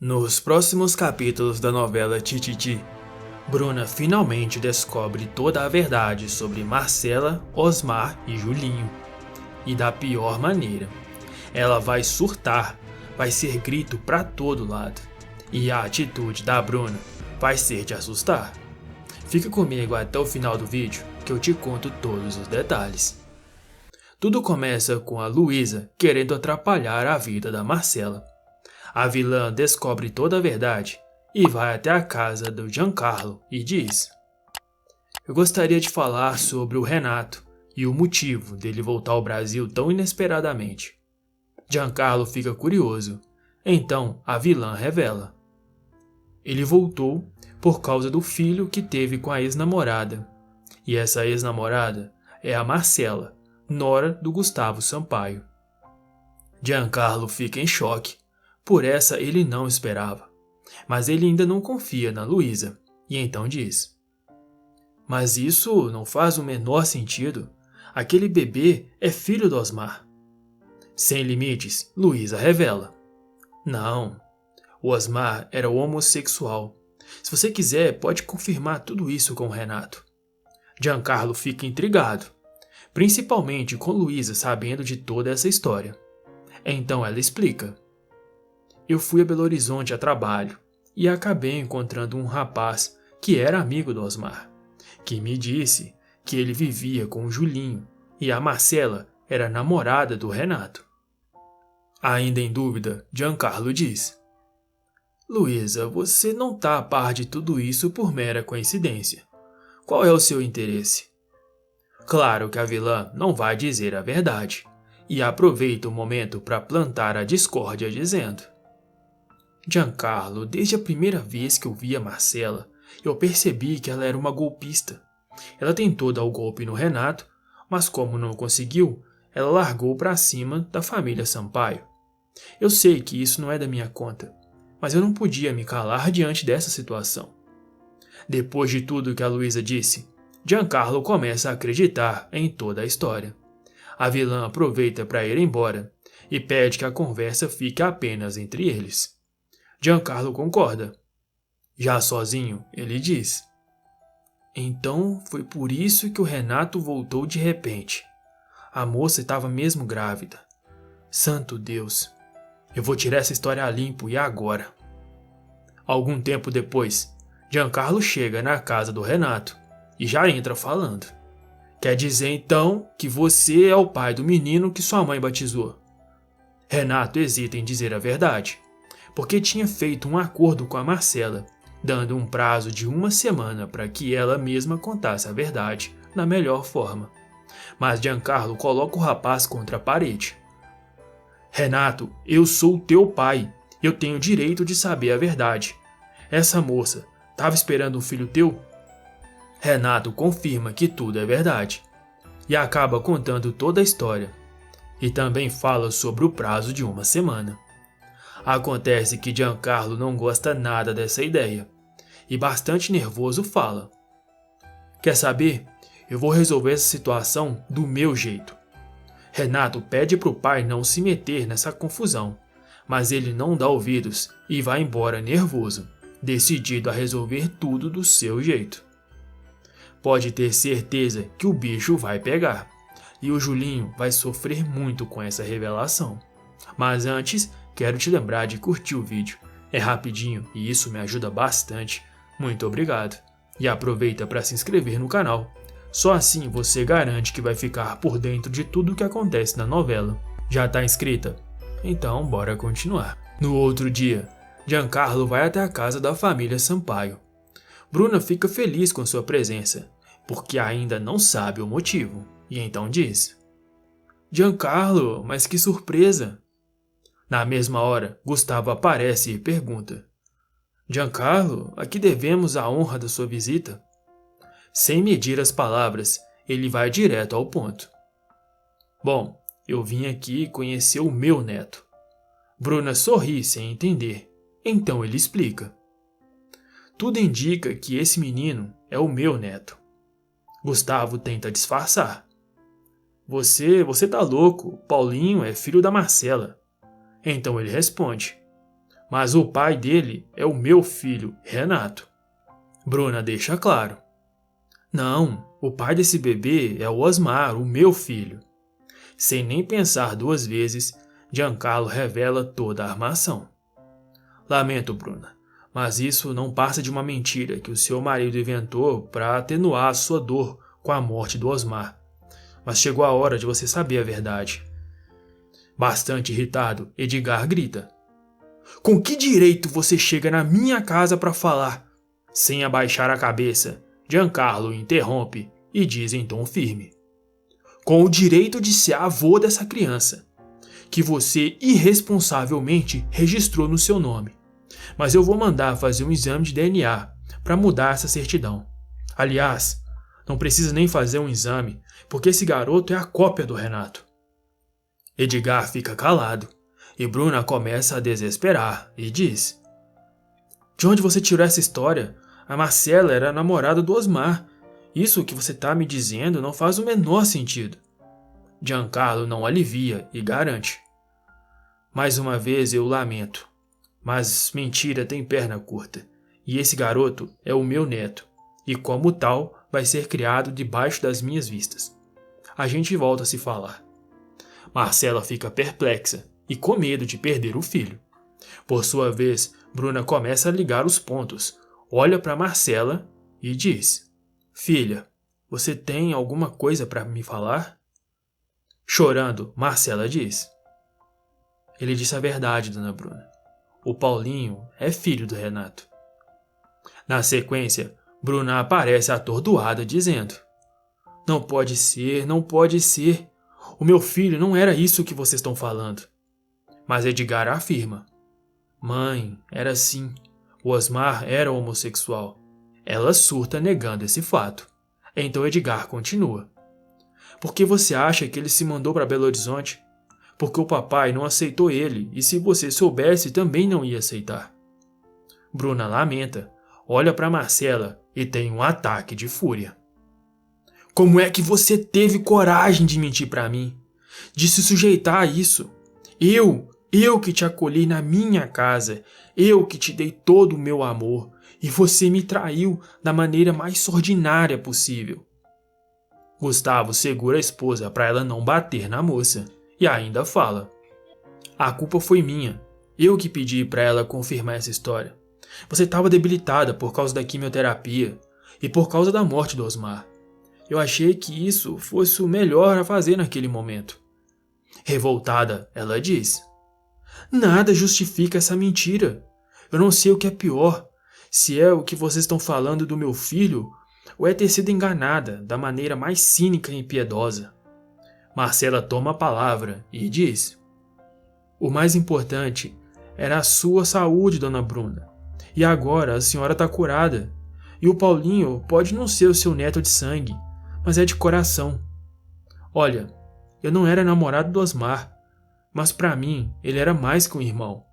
Nos próximos capítulos da novela Tititi, Bruna finalmente descobre toda a verdade sobre Marcela, Osmar e Julinho. E da pior maneira. Ela vai surtar, vai ser grito pra todo lado. E a atitude da Bruna vai ser de assustar. Fica comigo até o final do vídeo que eu te conto todos os detalhes. Tudo começa com a Luísa querendo atrapalhar a vida da Marcela. A vilã descobre toda a verdade e vai até a casa do Giancarlo e diz: "Eu gostaria de falar sobre o Renato e o motivo dele voltar ao Brasil tão inesperadamente." Giancarlo fica curioso, então a vilã revela: ele voltou por causa do filho que teve com a ex-namorada. E essa ex-namorada é a Marcela, nora do Gustavo Sampaio. Giancarlo fica em choque. Por essa ele não esperava. Mas ele ainda não confia na Luísa, e então diz: "Mas isso não faz o menor sentido. Aquele bebê é filho do Osmar." Sem limites, Luísa revela: "Não, o Osmar era homossexual. Se você quiser, pode confirmar tudo isso com o Renato." Giancarlo fica intrigado, principalmente com Luísa sabendo de toda essa história. Então ela explica: "Eu fui a Belo Horizonte a trabalho e acabei encontrando um rapaz que era amigo do Osmar, que me disse que ele vivia com o Julinho e a Marcela era namorada do Renato." Ainda em dúvida, Giancarlo diz: "Luísa, você não está a par de tudo isso por mera coincidência. Qual é o seu interesse?" Claro que a vilã não vai dizer a verdade e aproveita o momento para plantar a discórdia dizendo: "Giancarlo, desde a primeira vez que eu vi a Marcela, eu percebi que ela era uma golpista. Ela tentou dar o golpe no Renato, mas como não conseguiu, ela largou para cima da família Sampaio. Eu sei que isso não é da minha conta, mas eu não podia me calar diante dessa situação." Depois de tudo que a Luísa disse, Giancarlo começa a acreditar em toda a história. A vilã aproveita para ir embora e pede que a conversa fique apenas entre eles. Giancarlo concorda. Já sozinho, ele diz: "Então foi por isso que o Renato voltou de repente. A moça estava mesmo grávida. Santo Deus, eu vou tirar essa história a limpo e agora." Algum tempo depois, Giancarlo chega na casa do Renato e já entra falando: "Quer dizer então que você é o pai do menino que sua mãe batizou?" Renato hesita em dizer a verdade, porque tinha feito um acordo com a Marcela, dando um prazo de 1 semana para que ela mesma contasse a verdade da melhor forma. Mas Giancarlo coloca o rapaz contra a parede. "Renato, eu sou teu pai. Eu tenho direito de saber a verdade. Essa moça estava esperando um filho teu?" Renato confirma que tudo é verdade e acaba contando toda a história. E também fala sobre o prazo de 1 semana. Acontece que Giancarlo não gosta nada dessa ideia e, bastante nervoso, fala: "Quer saber? Eu vou resolver essa situação do meu jeito." Renato pede para o pai não se meter nessa confusão, mas ele não dá ouvidos e vai embora nervoso, decidido a resolver tudo do seu jeito. Pode ter certeza que o bicho vai pegar, e o Julinho vai sofrer muito com essa revelação. Mas antes, quero te lembrar de curtir o vídeo. É rapidinho e isso me ajuda bastante. Muito obrigado. E aproveita para se inscrever no canal. Só assim você garante que vai ficar por dentro de tudo o que acontece na novela. Já está inscrita? Então bora continuar. No outro dia, Giancarlo vai até a casa da família Sampaio. Bruna fica feliz com sua presença, porque ainda não sabe o motivo, e então diz: "Giancarlo, mas que surpresa!" Na mesma hora, Gustavo aparece e pergunta: "Giancarlo, a que devemos a honra da sua visita?" Sem medir as palavras, ele vai direto ao ponto: "Bom, eu vim aqui conhecer o meu neto." Bruna sorri sem entender, então ele explica: "Tudo indica que esse menino é o meu neto." Gustavo tenta disfarçar: Você tá louco, Paulinho é filho da Marcela." Então ele responde: mas o pai dele é o meu filho, Renato. Bruna deixa claro. Não, o pai desse bebê é o Osmar, o meu filho. Sem nem pensar duas vezes, Giancarlo revela toda a armação. Lamento, Bruna, mas isso não passa de uma mentira que o seu marido inventou para atenuar a sua dor com a morte do Osmar. Mas chegou a hora de você saber a verdade. Bastante irritado, Edgar grita. Com que direito você chega na minha casa para falar? Sem abaixar a cabeça, Giancarlo interrompe e diz em tom firme. Com o direito de ser avô dessa criança, que você irresponsavelmente registrou no seu nome. Mas eu vou mandar fazer um exame de DNA para mudar essa certidão. Aliás, não precisa nem fazer um exame, porque esse garoto é a cópia do Renato. Edgar fica calado e Bruna começa a desesperar e diz: De onde você tirou essa história? A Marcela era a namorada do Osmar. Isso que você está me dizendo não faz o menor sentido. Giancarlo não alivia e garante. Mais uma vez eu lamento, mas mentira tem perna curta, e esse garoto é o meu neto, e como tal vai ser criado debaixo das minhas vistas. A gente volta a se falar. Marcela fica perplexa e com medo de perder o filho. Por sua vez, Bruna começa a ligar os pontos, olha para Marcela e diz: Filha, você tem alguma coisa para me falar? Chorando, Marcela diz: Ele disse a verdade, dona Bruna. O Paulinho é filho do Renato. Na sequência, Bruna aparece atordoada dizendo: Não pode ser, não pode ser. O meu filho não era isso que vocês estão falando. Mas Edgar afirma: Mãe, era sim. O Osmar era homossexual. Ela surta negando esse fato. Então Edgar continua: Por que você acha que ele se mandou para Belo Horizonte? Porque o papai não aceitou ele, e se você soubesse, também não ia aceitar. Bruna lamenta, olha para Marcela e tem um ataque de fúria. Como é que você teve coragem de mentir para mim? De se sujeitar a isso? Eu que te acolhi na minha casa, eu que te dei todo o meu amor, e você me traiu da maneira mais ordinária possível. Gustavo segura a esposa para ela não bater na moça e ainda fala: A culpa foi minha. Eu que pedi para ela confirmar essa história. Você estava debilitada por causa da quimioterapia e por causa da morte do Osmar. Eu achei que isso fosse o melhor a fazer naquele momento. Revoltada, ela diz: Nada justifica essa mentira. Eu não sei o que é pior, se é o que vocês estão falando do meu filho ou é ter sido enganada da maneira mais cínica e impiedosa. Marcela toma a palavra e diz: O mais importante era a sua saúde, dona Bruna. E agora a senhora está curada. E o Paulinho pode não ser o seu neto de sangue, mas é de coração. Olha, eu não era namorado do Osmar, mas para mim ele era mais que um irmão.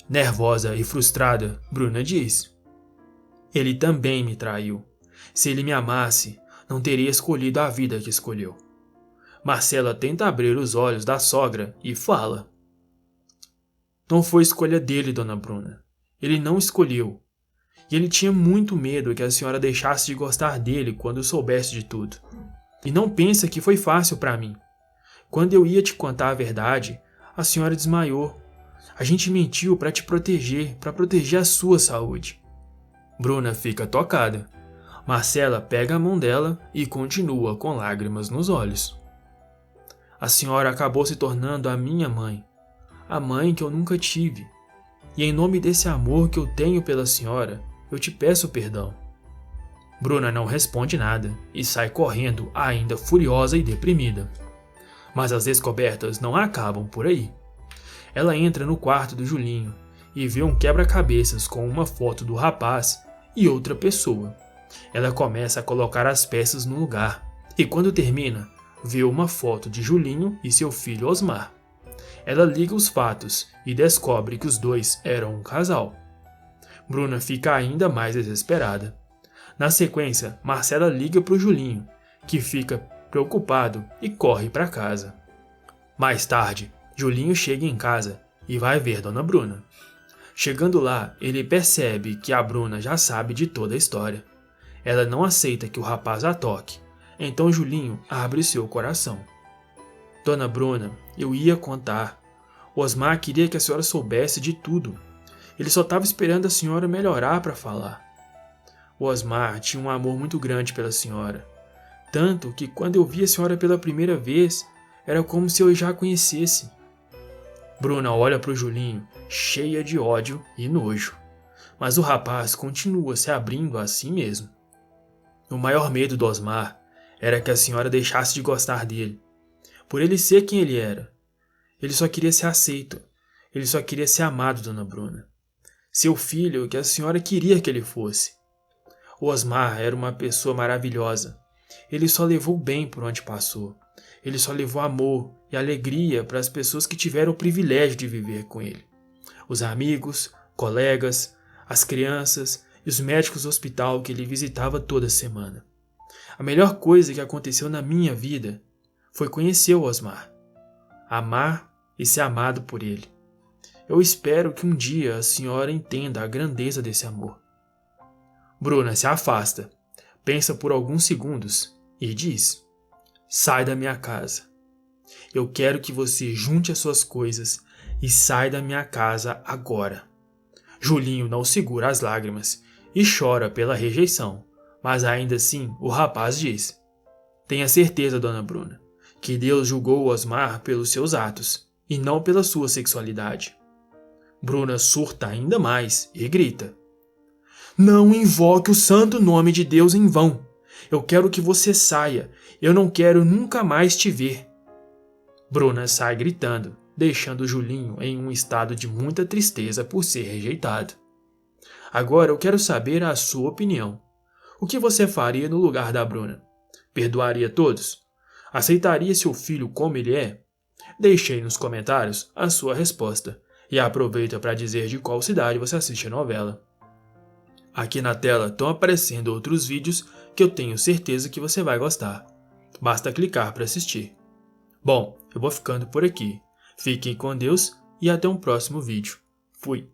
Nervosa e frustrada, Bruna diz: Ele também me traiu. Se ele me amasse, não teria escolhido a vida que escolheu. Marcela tenta abrir os olhos da sogra e fala: Não foi escolha dele, dona Bruna. Ele não escolheu. E ele tinha muito medo que a senhora deixasse de gostar dele quando soubesse de tudo. E não pensa que foi fácil para mim. Quando eu ia te contar a verdade, a senhora desmaiou. A gente mentiu para te proteger, para proteger a sua saúde. Bruna fica tocada. Marcela pega a mão dela e continua com lágrimas nos olhos. A senhora acabou se tornando a minha mãe, a mãe que eu nunca tive. E em nome desse amor que eu tenho pela senhora, eu te peço perdão. Bruna não responde nada e sai correndo, ainda furiosa e deprimida. Mas as descobertas não acabam por aí. Ela entra no quarto do Julinho e vê um quebra-cabeças com uma foto do rapaz e outra pessoa. Ela começa a colocar as peças no lugar e quando termina, vê uma foto de Julinho e seu filho Osmar. Ela liga os fatos e descobre que os dois eram um casal. Bruna fica ainda mais desesperada. Na sequência, Marcela liga para o Julinho, que fica preocupado e corre para casa. Mais tarde, Julinho chega em casa e vai ver Dona Bruna. Chegando lá, ele percebe que a Bruna já sabe de toda a história. Ela não aceita que o rapaz a toque, então Julinho abre seu coração. Dona Bruna, eu ia contar. Osmar queria que a senhora soubesse de tudo. Ele só estava esperando a senhora melhorar para falar. O Osmar tinha um amor muito grande pela senhora. Tanto que quando eu vi a senhora pela primeira vez, era como se eu já a conhecesse. Bruna olha para o Julinho, cheia de ódio e nojo. Mas o rapaz continua se abrindo a si mesmo. O maior medo do Osmar era que a senhora deixasse de gostar dele, por ele ser quem ele era. Ele só queria ser aceito. Ele só queria ser amado, Dona Bruna. Seu filho que a senhora queria que ele fosse. O Osmar era uma pessoa maravilhosa. Ele só levou bem por onde passou. Ele só levou amor e alegria para as pessoas que tiveram o privilégio de viver com ele. Os amigos, colegas, as crianças e os médicos do hospital que ele visitava toda semana. A melhor coisa que aconteceu na minha vida foi conhecer o Osmar. Amar e ser amado por ele. Eu espero que um dia a senhora entenda a grandeza desse amor. Bruna se afasta, pensa por alguns segundos e diz: sai da minha casa. Eu quero que você junte as suas coisas e sai da minha casa agora. Julinho não segura as lágrimas e chora pela rejeição, mas ainda assim o rapaz diz: tenha certeza, Dona Bruna, que Deus julgou o Osmar pelos seus atos e não pela sua sexualidade. Bruna surta ainda mais e grita: não invoque o santo nome de Deus em vão. Eu quero que você saia. Eu não quero nunca mais te ver. Bruna sai gritando, deixando Julinho em um estado de muita tristeza por ser rejeitado. Agora eu quero saber a sua opinião. O que você faria no lugar da Bruna? Perdoaria todos? Aceitaria seu filho como ele é? Deixe aí nos comentários a sua resposta e aproveita para dizer de qual cidade você assiste a novela. Aqui na tela estão aparecendo outros vídeos que eu tenho certeza que você vai gostar. Basta clicar para assistir. Bom, eu vou ficando por aqui. Fiquem com Deus e até um próximo vídeo. Fui!